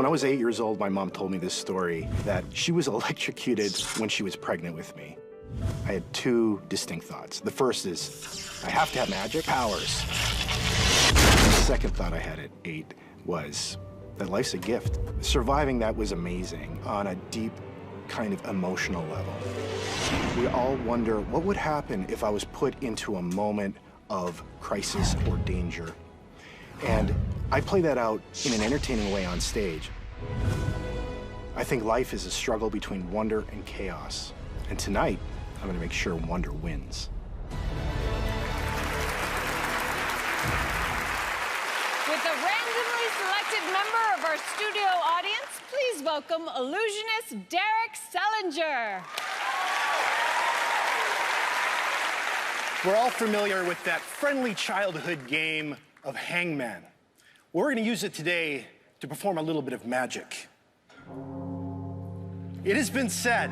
I was 8 years old, my mom told me this story that she was electrocuted when she was pregnant with me. I had two distinct thoughts. The first is, I have to have magic powers. The second thought I had at 8 was that life's a gift. Surviving that was amazing on a deep kind of emotional level. We all wonder what would happen if I was put into a moment of crisis or danger. And I play that out in an entertaining way on stage. I think life is a struggle between wonder and chaos. And tonight, I'm gonna make sure wonder wins. With a randomly selected member of our studio audience, please welcome illusionist Derek Selinger. We're all familiar with that friendly childhood game of hangman. We're gonna use it today to perform a little bit of magic. It has been said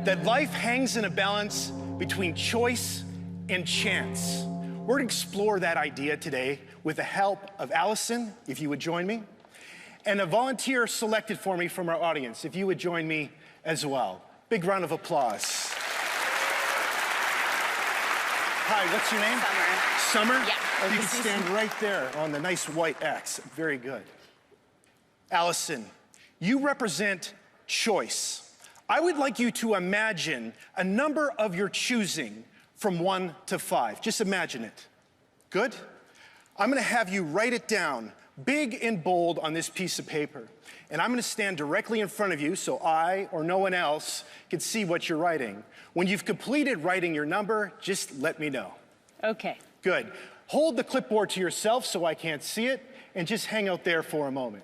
that life hangs in a balance between choice and chance. We're gonna explore that idea today with the help of Allison, if you would join me, and a volunteer selected for me from our audience, if you would join me as well. Big round of applause. Hi, what's your name? Summer. Summer? Yeah. You can stand right there on the nice white X. Very good. Allison, you represent choice. I would like you to imagine a number of your choosing from 1 to 5. Just imagine it. Good? I'm gonna have you write it down big and bold on this piece of paper. And I'm gonna stand directly in front of you so I or no one else can see what you're writing. When you've completed writing your number, just let me know. Okay. Good. Hold the clipboard to yourself so I can't see it, and just hang out there for a moment.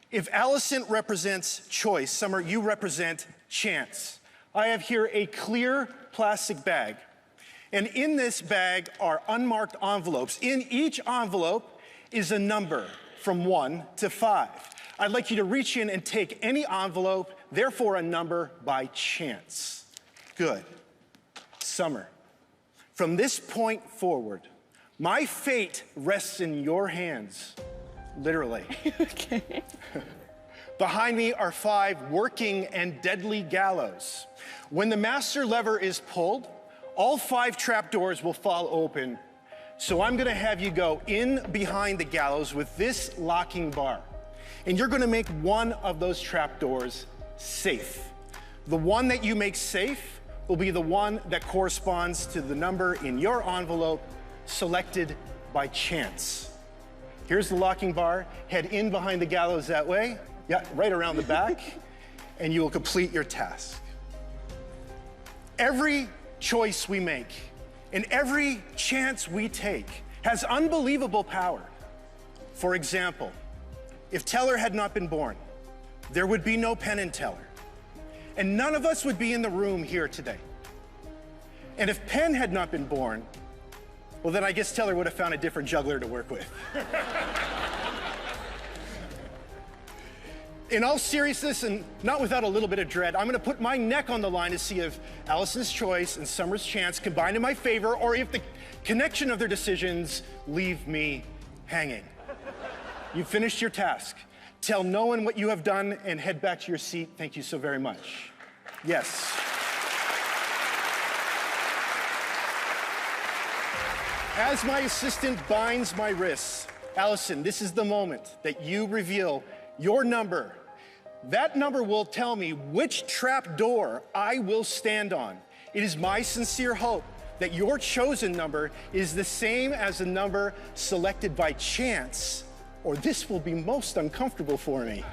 If Allison represents choice, Summer, you represent chance. I have here a clear plastic bag. And in this bag are unmarked envelopes. In each envelope is a number from 1 to 5. I'd like you to reach in and take any envelope, therefore a number by chance. Good. Summer, from this point forward, my fate rests in your hands, literally. Okay. Behind me are 5 working and deadly gallows. When the master lever is pulled, all 5 trapdoors will fall open. So I'm gonna have you go in behind the gallows with this locking bar. And you're gonna make one of those trapdoors safe. The one that you make safe will be the one that corresponds to the number in your envelope selected by chance. Here's the locking bar. Head in behind the gallows that way. Yeah, right around the back. And you will complete your task. Every choice we make and every chance we take has unbelievable power. For example, if Teller had not been born, there would be no Penn and Teller. And none of us would be in the room here today. And if Penn had not been born, well, then I guess Teller would have found a different juggler to work with. In all seriousness, and not without a little bit of dread, I'm gonna put my neck on the line to see if Allison's choice and Summer's chance combine in my favor, or if the connection of their decisions leave me hanging. You've finished your task. Tell no one what you have done and head back to your seat. Thank you so very much. Yes. As my assistant binds my wrists, Allison, this is the moment that you reveal your number. That number will tell me which trap door I will stand on. It is my sincere hope that your chosen number is the same as the number selected by chance, or this will be most uncomfortable for me.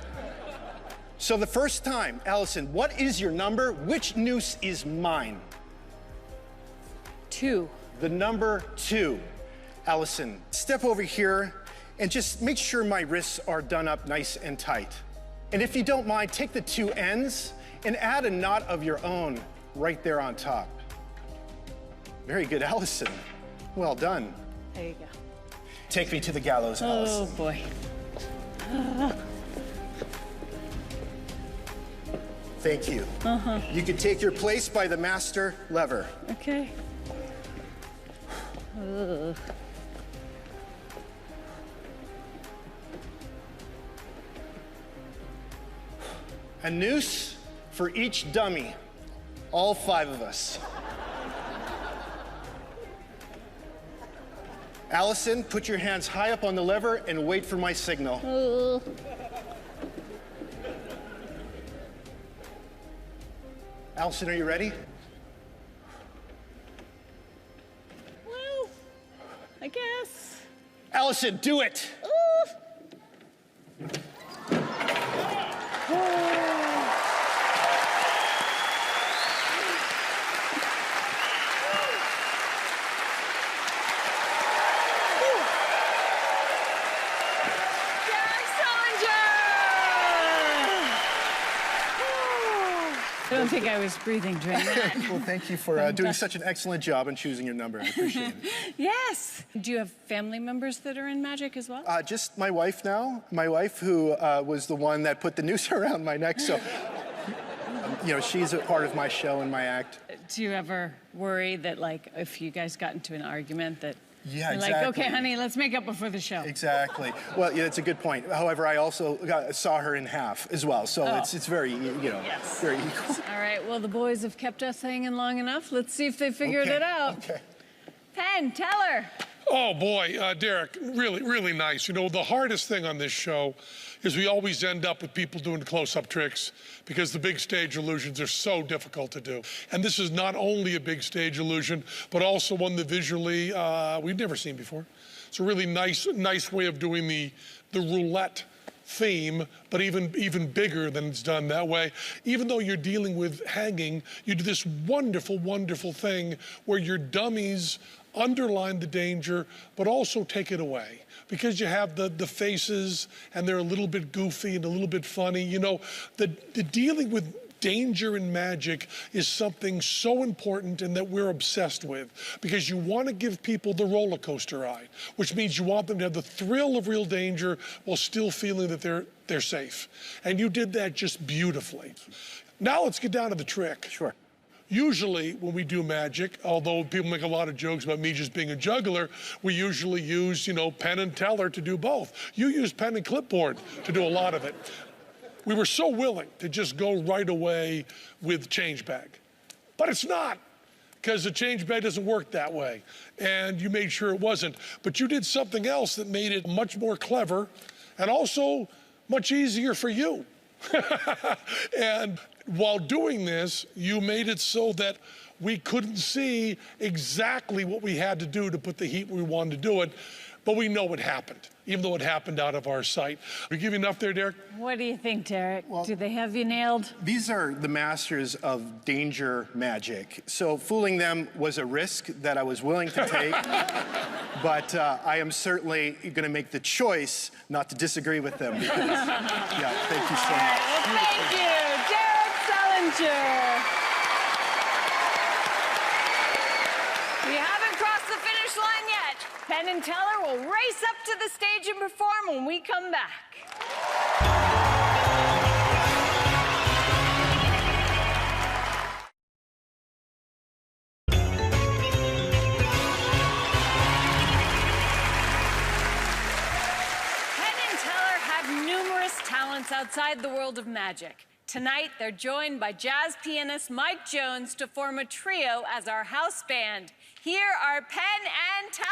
So the first time, Allison, what is your number? Which noose is mine? 2. The number 2. Allison, step over here and just make sure my wrists are done up nice and tight. And if you don't mind, take the 2 ends and add a knot of your own right there on top. Very good, Allison. Well done. There you go. Take me to the gallows, Allison. Oh, boy. Thank you. You can take your place by the master lever. Okay. A noose for each dummy, all 5 of us. Allison, put your hands high up on the lever and wait for my signal. Allison, are you ready? Well, I guess. Allison, do it! I don't think I was breathing during that. Well, thank you for doing such an excellent job in choosing your number. I appreciate it. Yes. Do you have family members that are in magic as well? Just my wife now. My wife, who was the one that put the noose around my neck. So, you know, she's a part of my show and my act. Do you ever worry that, like, if you guys got into an argument that Yeah, you're exactly. like, okay, honey, let's make up before the show? Exactly. Well, yeah, it's a good point. However, I also saw her in half as well, so it's very, you know, Yes. very equal. All right, well, the boys have kept us hanging long enough. Let's see if they figured it out. Okay. Penn, tell her. Oh, boy, Derek, really, really nice. You know, the hardest thing on this show is we always end up with people doing close-up tricks because the big stage illusions are so difficult to do. And this is not only a big stage illusion, but also one that visually we've never seen before. It's a really nice way of doing the roulette theme, but even bigger than it's done that way. Even though you're dealing with hanging, you do this wonderful, wonderful thing where your dummies underline the danger, but also take it away. Because you have the faces, and they're a little bit goofy and a little bit funny. You know, the dealing with danger in magic is something so important and that we're obsessed with, because you want to give people the roller coaster ride, which means you want them to have the thrill of real danger while still feeling that they're safe. And you did that just beautifully. Now let's get down to the trick. Sure. Usually when we do magic, although people make a lot of jokes about me just being a juggler, we usually use, you know, pen and teller to do both. You use pen and clipboard to do a lot of it. We were so willing to just go right away with change bag, but it's not, because the change bag doesn't work that way, and you made sure it wasn't. But you did something else that made it much more clever and also much easier for you. And while doing this, you made it so that we couldn't see exactly what we had to do to put the heat where we wanted to do it, but we know it happened, even though it happened out of our sight. We give you enough there, Derek? What do you think, Derek? Well, do they have you nailed? These are the masters of danger magic. So fooling them was a risk that I was willing to take. But I am certainly going to make the choice not to disagree with them. Because, yeah, thank you so much. Well, thank you, Derek Selinger. We haven't crossed the finish line yet. Penn and Teller will race up to the stage and perform when we come back. Outside the world of magic. Tonight, they're joined by jazz pianist Mike Jones to form a trio as our house band. Here are Penn and Teller.